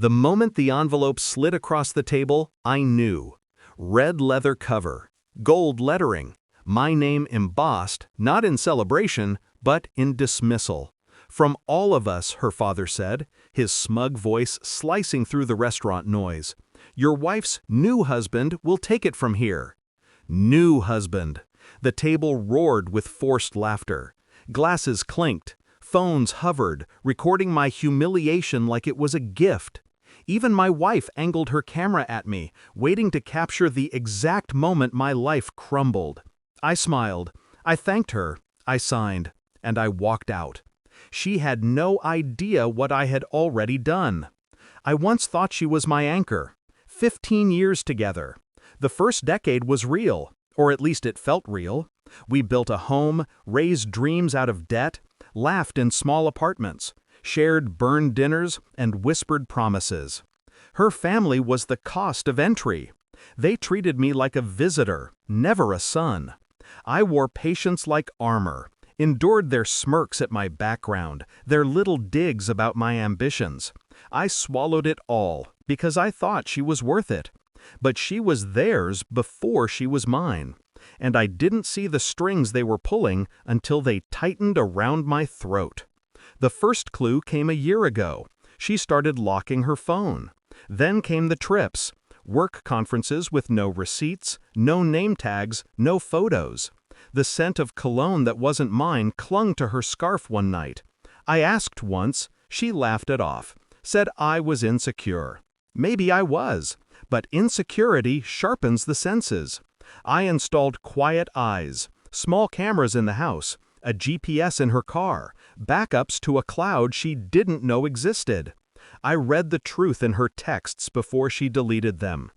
The moment the envelope slid across the table, I knew. Red leather cover, gold lettering, my name embossed, not in celebration, but in dismissal. From all of us, her father said, his smug voice slicing through the restaurant noise. Your wife's new husband will take it from here. New husband. The table roared with forced laughter. Glasses clinked. Phones hovered, recording my humiliation like it was a gift. Even my wife angled her camera at me, waiting to capture the exact moment my life crumbled. I smiled. I thanked her. I signed. And I walked out. She had no idea what I had already done. I once thought she was my anchor. 15 years together. The first decade was real, or at least it felt real. We built a home, raised dreams out of debt, laughed in small apartments, shared burned dinners, and whispered promises. Her family was the cost of entry. They treated me like a visitor, never a son. I wore patience like armor, endured their smirks at my background, their little digs about my ambitions. I swallowed it all because I thought she was worth it. But she was theirs before she was mine, and I didn't see the strings they were pulling until they tightened around my throat. The first clue came a year ago. She started locking her phone. Then came the trips, work conferences with no receipts, no name tags, no photos. The scent of cologne that wasn't mine clung to her scarf one night. I asked once, she laughed it off, said I was insecure. Maybe I was, but insecurity sharpens the senses. I installed quiet eyes, small cameras in the house, a GPS in her car, backups to a cloud she didn't know existed. I read the truth in her texts before she deleted them.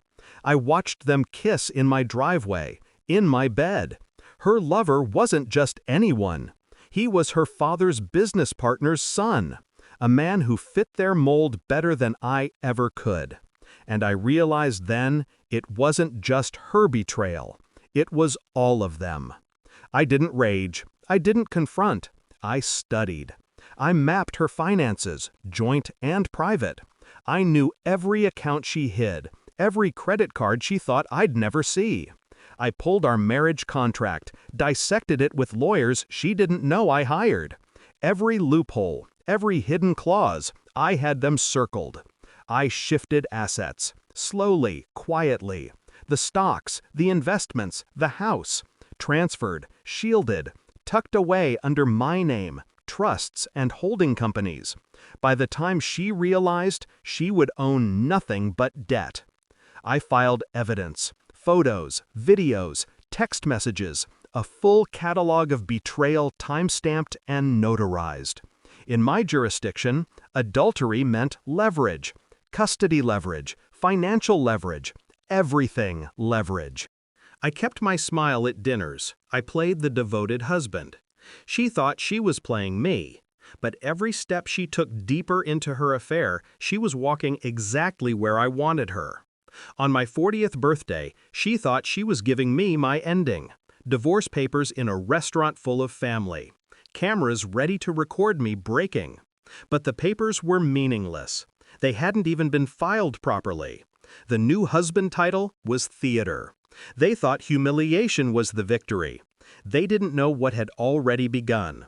I watched them kiss in my driveway, in my bed. Her lover wasn't just anyone. He was her father's business partner's son, a man who fit their mold better than I ever could. And I realized then it wasn't just her betrayal. It was all of them. I didn't rage. I didn't confront. I studied. I mapped her finances, joint and private. I knew every account she hid, every credit card she thought I'd never see. I pulled our marriage contract, dissected it with lawyers she didn't know I hired. Every loophole, every hidden clause, I had them circled. I shifted assets, slowly, quietly. The stocks, the investments, the house, transferred, shielded, tucked away under my name, trusts and holding companies. By the time she realized, she would own nothing but debt. I filed evidence, photos, videos, text messages, a full catalog of betrayal time-stamped and notarized. In my jurisdiction, adultery meant leverage, custody leverage, financial leverage, everything leverage. I kept my smile at dinners. I played the devoted husband. She thought she was playing me. But every step she took deeper into her affair, she was walking exactly where I wanted her. On my 40th birthday, she thought she was giving me my ending. Divorce papers in a restaurant full of family. Cameras ready to record me breaking. But the papers were meaningless. They hadn't even been filed properly. The new husband title was theater. They thought humiliation was the victory. They didn't know what had already begun.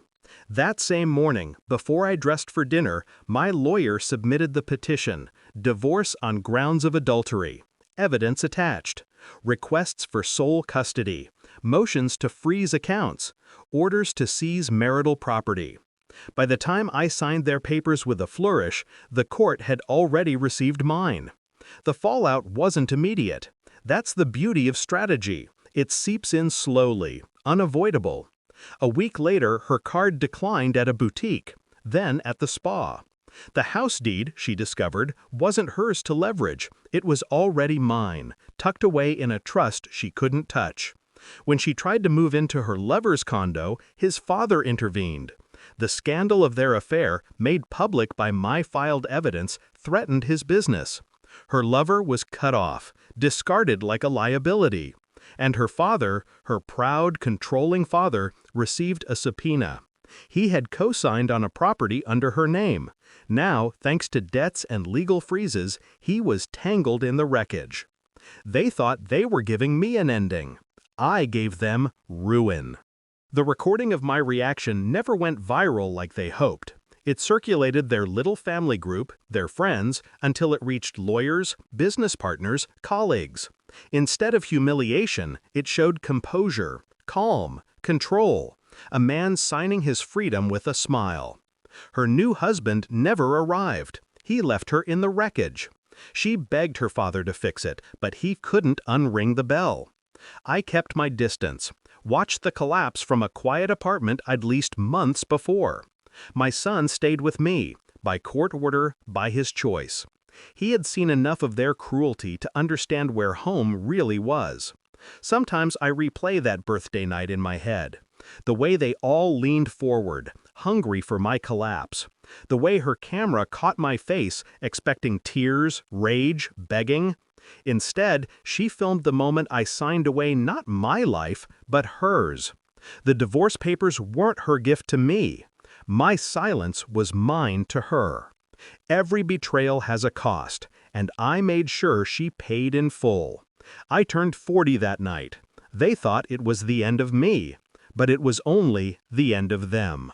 That same morning, before I dressed for dinner, my lawyer submitted the petition, divorce on grounds of adultery, evidence attached, requests for sole custody, motions to freeze accounts, orders to seize marital property. By the time I signed their papers with a flourish, the court had already received mine. The fallout wasn't immediate. That's the beauty of strategy. It seeps in slowly, unavoidable. A week later, her card declined at a boutique, then at the spa. The house deed, she discovered, wasn't hers to leverage. It was already mine, tucked away in a trust she couldn't touch. When she tried to move into her lover's condo, his father intervened. The scandal of their affair, made public by my filed evidence, threatened his business. Her lover was cut off, discarded like a liability. And her father, her proud, controlling father, received a subpoena. He had co-signed on a property under her name. Now, thanks to debts and legal freezes, he was tangled in the wreckage. They thought they were giving me an ending. I gave them ruin. The recording of my reaction never went viral like they hoped. It circulated their little family group, their friends, until it reached lawyers, business partners, colleagues. Instead of humiliation, it showed composure, calm, control, a man signing his freedom with a smile. Her new husband never arrived. He left her in the wreckage. She begged her father to fix it, but he couldn't unring the bell. I kept my distance, watched the collapse from a quiet apartment I'd leased months before. My son stayed with me, by court order, by his choice. He had seen enough of their cruelty to understand where home really was. Sometimes I replay that birthday night in my head. The way they all leaned forward, hungry for my collapse. The way her camera caught my face, expecting tears, rage, begging. Instead, she filmed the moment I signed away not my life, but hers. The divorce papers weren't her gift to me. My silence was mine to her. Every betrayal has a cost, and I made sure she paid in full. I turned 40 that night. They thought it was the end of me, but it was only the end of them.